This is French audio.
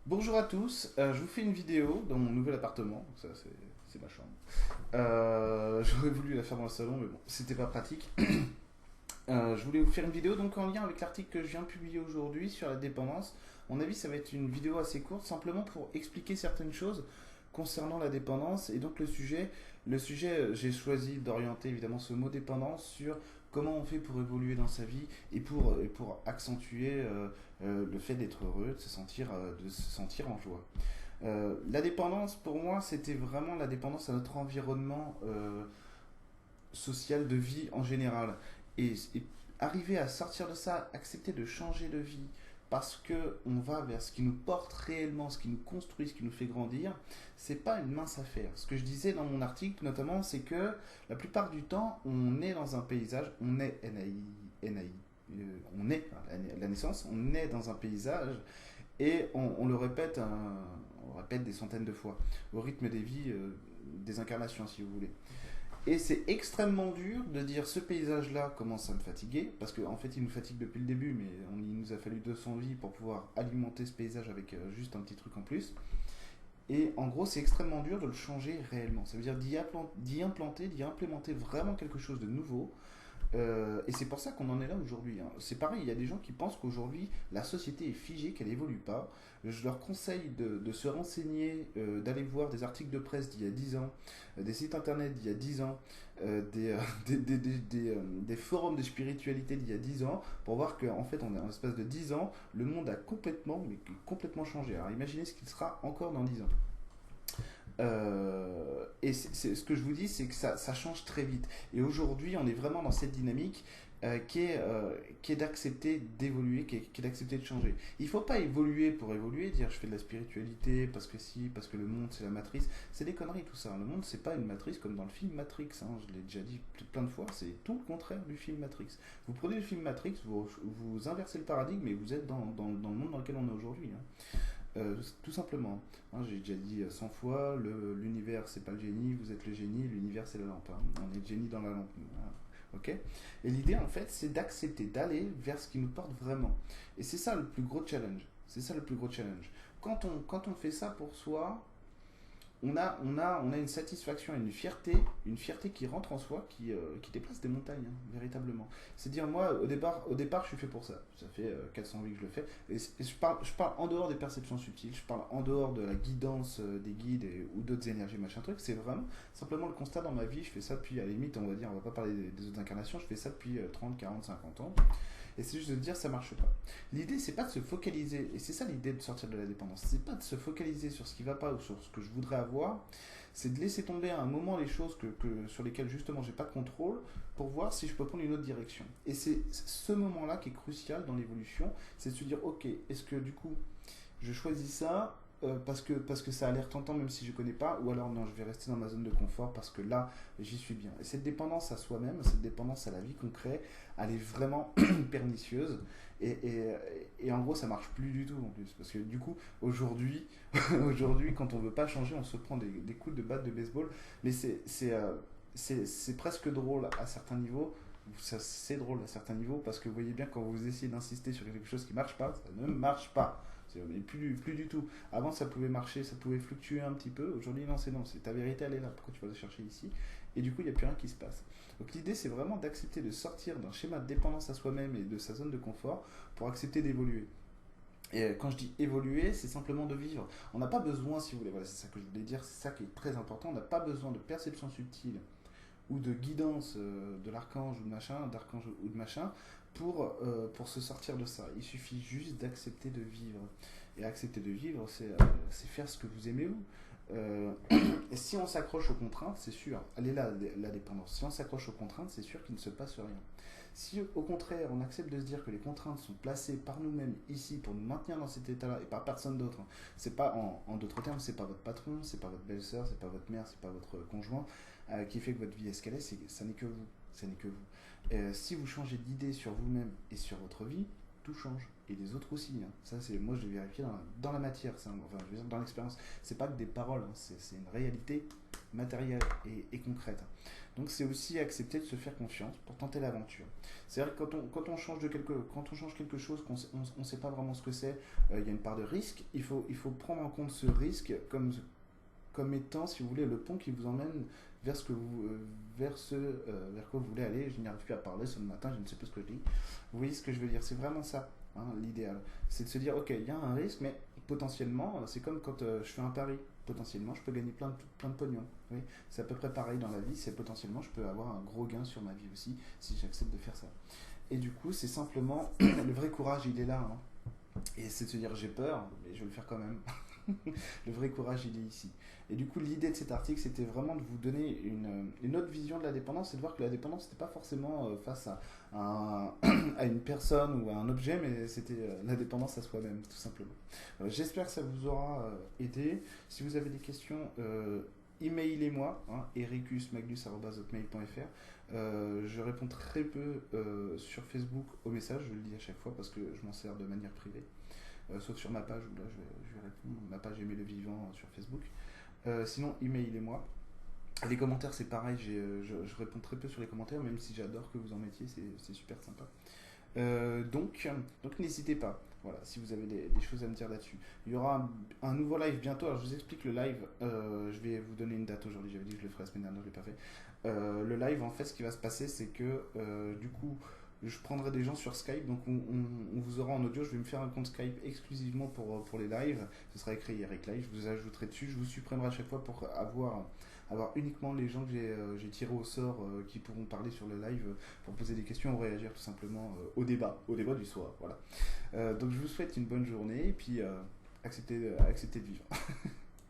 Bonjour à tous, je vous fais une vidéo dans mon nouvel appartement, donc ça c'est ma chambre. J'aurais voulu la faire dans le salon, mais bon, c'était pas pratique. Je voulais vous faire une vidéo donc en lien avec l'article que je viens de publier aujourd'hui sur la dépendance. À mon avis, ça va être une vidéo assez courte, simplement pour expliquer certaines choses concernant la dépendance. Et donc j'ai choisi d'orienter évidemment ce mot dépendance sur comment on fait pour évoluer dans sa vie et pour accentuer le fait d'être heureux, de se sentir en joie. La dépendance, pour moi, c'était vraiment la dépendance à notre environnement social de vie en général. Et arriver à sortir de ça, accepter de changer de vie parce que on va vers ce qui nous porte réellement, ce qui nous construit, ce qui nous fait grandir, c'est pas une mince affaire. Ce que je disais dans mon article notamment, c'est que la plupart du temps, on est dans un paysage, on est NAI, on est à la naissance, on est dans un paysage et on le répète, on répète des centaines de fois au rythme des vies, des incarnations si vous voulez. Et c'est extrêmement dur de dire ce paysage-là commence à me fatiguer, parce qu'en fait il nous fatigue depuis le début, mais il nous a fallu 200 vies pour pouvoir alimenter ce paysage avec juste un petit truc en plus. Et en gros, c'est extrêmement dur de le changer réellement. Ça veut dire d'y implanter, d'y implémenter vraiment quelque chose de nouveau. Et c'est pour ça qu'on en est là aujourd'hui, hein. C'est pareil, il y a des gens qui pensent qu'aujourd'hui la société est figée, qu'elle évolue pas. Je leur conseille de se renseigner, d'aller voir des articles de presse d'il y a 10 ans, des sites internet d'il y a 10 ans, des forums de spiritualité d'il y a 10 ans, pour voir qu'en fait, en l'espace de 10 ans, le monde a complètement, mais complètement changé. Alors imaginez ce qu'il sera encore dans 10 ans. Ce que je vous dis, c'est que ça change très vite. Et aujourd'hui, on est vraiment dans cette dynamique qui est d'accepter d'évoluer, qui est d'accepter de changer. Il ne faut pas évoluer pour évoluer, dire je fais de la spiritualité parce que si, parce que le monde c'est la matrice. C'est des conneries tout ça. Le monde c'est pas une matrice comme dans le film Matrix, hein. Je l'ai déjà dit plein de fois, c'est tout le contraire du film Matrix. Vous prenez le film Matrix, vous inversez le paradigme et vous êtes dans le monde dans lequel on est aujourd'hui, hein. Tout simplement. Hein, j'ai déjà dit 100 fois, l'univers c'est pas le génie, vous êtes le génie, l'univers c'est la lampe, hein. On est le génie dans la lampe. Hein. Ok. Et l'idée en fait c'est d'accepter d'aller vers ce qui nous porte vraiment. Et c'est ça le plus gros challenge. C'est ça le plus gros challenge. Quand on fait ça pour soi, on a une satisfaction et une fierté qui rentre en soi, qui déplace des montagnes, hein, véritablement. C'est dire, moi, au départ, je suis fait pour ça. Ça fait 400 vies que je le fais. Et je parle en dehors des perceptions subtiles, je parle en dehors de la guidance des guides ou d'autres énergies, machin truc. C'est vraiment simplement le constat dans ma vie. Je fais ça depuis, à la limite, on va dire, on va pas parler des autres incarnations, je fais ça depuis 30, 40, 50 ans. Et c'est juste de dire ça marche pas. L'idée c'est pas de se focaliser, et c'est ça l'idée de sortir de la dépendance, c'est pas de se focaliser sur ce qui va pas ou sur ce que je voudrais avoir, c'est de laisser tomber à un moment les choses sur lesquelles justement j'ai pas de contrôle pour voir si je peux prendre une autre direction. Et c'est ce moment-là qui est crucial dans l'évolution, c'est de se dire ok, est-ce que du coup je choisis ça parce que ça a l'air tentant même si je ne connais pas, ou alors non, je vais rester dans ma zone de confort parce que là, j'y suis bien. Et cette dépendance à soi-même, cette dépendance à la vie qu'on crée, elle est vraiment pernicieuse. Et en gros, ça marche plus du tout en plus. Parce que du coup, aujourd'hui, aujourd'hui quand on veut pas changer, on se prend des coups de batte de baseball. Mais c'est presque drôle à certains niveaux. C'est drôle à certains niveaux parce que vous voyez bien quand vous essayez d'insister sur quelque chose qui marche pas, ça ne marche pas. Mais plus du tout. Avant, ça pouvait marcher, ça pouvait fluctuer un petit peu. Aujourd'hui, non, c'est non. C'est ta vérité, elle est là. Pourquoi tu vas la chercher ici? Et du coup, il n'y a plus rien qui se passe. Donc, l'idée, c'est vraiment d'accepter de sortir d'un schéma de dépendance à soi-même et de sa zone de confort pour accepter d'évoluer. Et quand je dis évoluer, c'est simplement de vivre. On n'a pas besoin, si vous voulez, voilà, c'est ça que je voulais dire, c'est ça qui est très important. On n'a pas besoin de perception subtile ou de guidance de l'archange ou de machin, d'archange ou de machin, pour se sortir de ça. Il suffit juste d'accepter de vivre. Et accepter de vivre, c'est faire ce que vous aimez vous. Et si on s'accroche aux contraintes, c'est sûr, elle est là la dépendance. Si on s'accroche aux contraintes, c'est sûr qu'il ne se passe rien. Si au contraire on accepte de se dire que les contraintes sont placées par nous-mêmes ici pour nous maintenir dans cet état-là et par personne d'autre, c'est pas en d'autres termes, c'est pas votre patron, c'est pas votre belle-sœur, c'est pas votre mère, c'est pas votre conjoint qui fait que votre vie est ce qu'elle est, ça n'est que vous, ça n'est que vous. Si vous changez d'idée sur vous-même et sur votre vie, tout change. Et les autres aussi, hein. Ça, c'est, moi, je l'ai vérifié dans la matière, ça, enfin, je veux dire, dans l'expérience. C'est pas que des paroles, hein, c'est une réalité matérielle et concrète. Donc, c'est aussi accepter de se faire confiance pour tenter l'aventure. C'est vrai que quand on change quelque chose, qu'on ne sait pas vraiment ce que c'est, il y a une part de risque. Il faut prendre en compte ce risque comme étant, si vous voulez, le pont qui vous emmène vers ce que vous, vers quoi vous voulez aller. Je n'y arrive plus à parler ce matin, je ne sais plus ce que je dis. Vous voyez ce que je veux dire? C'est vraiment ça, hein, l'idéal. C'est de se dire, ok, il y a un risque, mais potentiellement, c'est comme quand je fais un pari. Potentiellement, je peux gagner plein de pognon. Oui, c'est à peu près pareil dans la vie. C'est potentiellement, je peux avoir un gros gain sur ma vie aussi si j'accepte de faire ça. Et du coup, c'est simplement le vrai courage, il est là, hein. Et c'est de se dire, j'ai peur, mais je vais le faire quand même. Le vrai courage, il est ici. Et du coup, l'idée de cet article, c'était vraiment de vous donner une autre vision de la dépendance et de voir que la dépendance, c'était pas forcément face à une personne ou à un objet, mais c'était la dépendance à soi-même, tout simplement. J'espère que ça vous aura aidé. Si vous avez des questions, emailez-moi, hein, ericusmagnus@hotmail.fr. Je réponds très peu sur Facebook aux messages, je le dis à chaque fois parce que je m'en sers de manière privée. Sauf sur ma page où là je vais répondre, ma page Aimer le vivant sur Facebook. Sinon, emailez-moi. Les commentaires, c'est pareil, je réponds très peu sur les commentaires, même si j'adore que vous en mettiez, c'est super sympa. Donc n'hésitez pas, voilà, si vous avez des choses à me dire là-dessus. Il y aura un nouveau live bientôt, alors je vous explique le live, je vais vous donner une date aujourd'hui, j'avais dit que je le ferais la semaine dernière, je ne l'ai pas fait. Le live, en fait, ce qui va se passer, c'est que du coup, je prendrai des gens sur Skype, donc on vous aura en audio. Je vais me faire un compte Skype exclusivement pour les lives. Ce sera écrit Eric Live, je vous ajouterai dessus. Je vous supprimerai à chaque fois pour avoir uniquement les gens que j'ai tirés au sort qui pourront parler sur le live pour poser des questions ou réagir tout simplement au débat du soir. Voilà. Donc je vous souhaite une bonne journée et puis acceptez de vivre.